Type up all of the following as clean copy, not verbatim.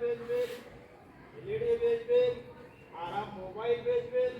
বেচবেন, এলইডি বেচবেন, আর মোবাইল বেচবেন।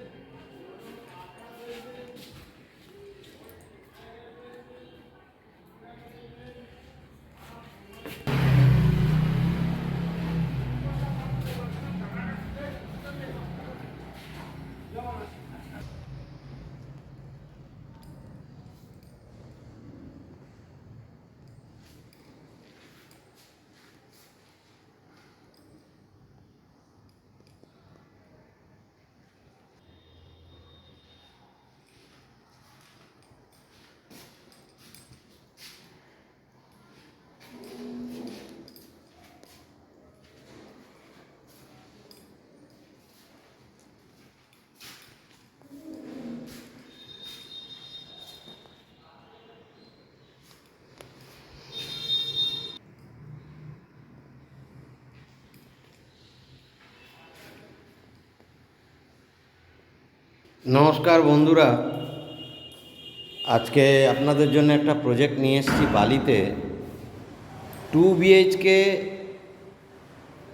নমস্কার বন্ধুরা, আজকে আপনাদের জন্য একটা প্রজেক্ট নিয়ে এসেছি বালিতে। 2 BHK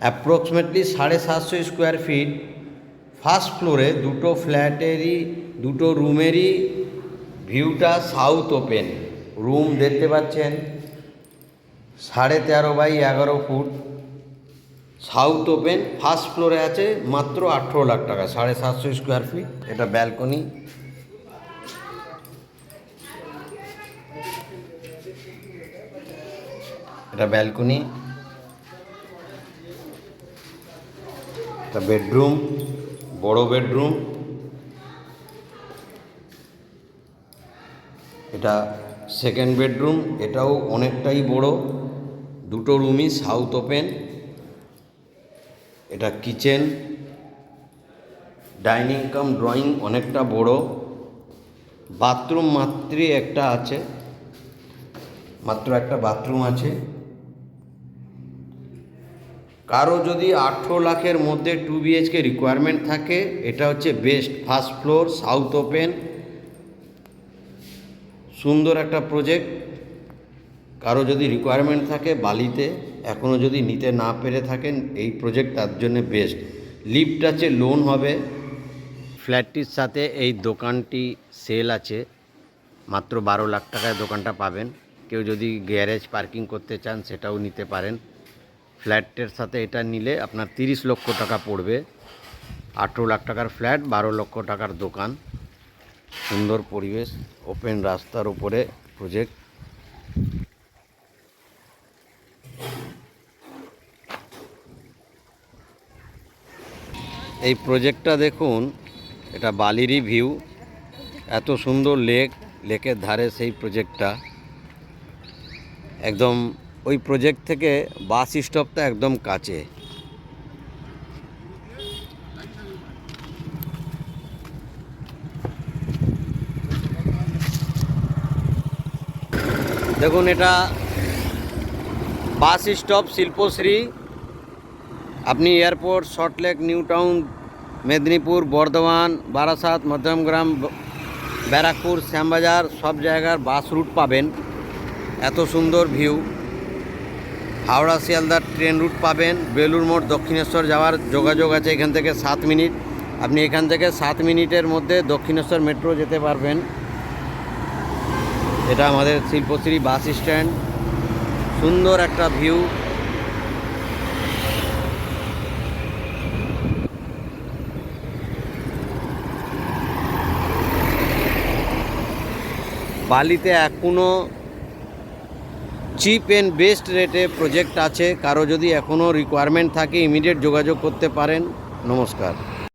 approximately 750 square fit, first ফ্লোরে দুটো ফ্ল্যাটেরই দুটো রুমেরই ভিউটা সাউথ ওপেন। রুম দেখতে পাচ্ছেন 13.5 by 11 foot, south open, first ফ্লোরে আছে, মাত্র 18 লাখ টাকা, 750 স্কোয়ার ফিট। এটা ব্যালকনি, এটা ব্যালকনি, এটা বেডরুম, বড় বেডরুম, এটা সেকেন্ড বেডরুম, এটাও অনেকটাই বড়, দুটো রুমই সাউথ ওপেন। এটা কিচেন, ডাইনিং কাম ড্রয়িং অনেকটা বড়, বাথরুম মাত্র একটা আছে, মাত্র একটা বাথরুম আছে। কারো যদি 18 লাখের মধ্যে 2 বিএইচকে রিকোয়ারমেন্ট থাকে, এটা হচ্ছে best. First floor, south open, সুন্দর একটা প্রজেক্ট। কারো যদি রিকোয়ারমেন্ট থাকে বালিতে, এখনও যদি নিতে না পেরে থাকেন, এই প্রজেক্ট তার জন্য বেস্ট। লিফট আছে, লোন হবে। ফ্ল্যাটটির সাথে এই দোকানটি সেল আছে, মাত্র 12 লাখ টাকায় দোকানটা পাবেন। কেউ যদি গ্যারেজ পার্কিং করতে চান সেটাও নিতে পারেন। ফ্ল্যাটের সাথে এটা নিলে আপনার 30 লক্ষ টাকা পড়বে। 18 লাখ টাকার ফ্ল্যাট, 12 লক্ষ টাকার দোকান, সুন্দর পরিবেশ, ওপেন রাস্তার উপরে প্রজেক্ট। এই প্রজেক্টটা দেখুন, এটা বালিরই ভিউ, এত সুন্দর লেক, লেকের ধারে সেই প্রজেক্টটা। একদম ওই প্রজেক্ট থেকে বাস স্টপটা একদম কাছে। দেখুন, এটা বাস স্টপ শিল্পশ্রী। আপনি airport, Salt Lake, New Town, Medinipur, Bardhaman, Barasat, Madhyamgram, Barrackpore, Shyambazar সব জায়গার বাস রুট পাবেন। এত সুন্দর view. Howrah Sealdah train route পাবেন। বেলুড় মঠ, দক্ষিণেশ্বর যাওয়ার যোগাযোগ আছে এখান থেকে 7 মিনিট। আপনি এখান থেকে 7 মিনিটের মধ্যে দক্ষিণেশ্বর মেট্রো যেতে পারবেন। এটা আমাদের শিল্পশ্রী বাস স্ট্যান্ড, সুন্দর একটা ভিউ। বালিতে এখনও চিপ অ্যান্ড বেস্ট রেটে প্রজেক্ট আছে। কারো যদি এখনও রিকোয়ারমেন্ট থাকে ইমিডিয়েট যোগাযোগ করতে পারেন। নমস্কার।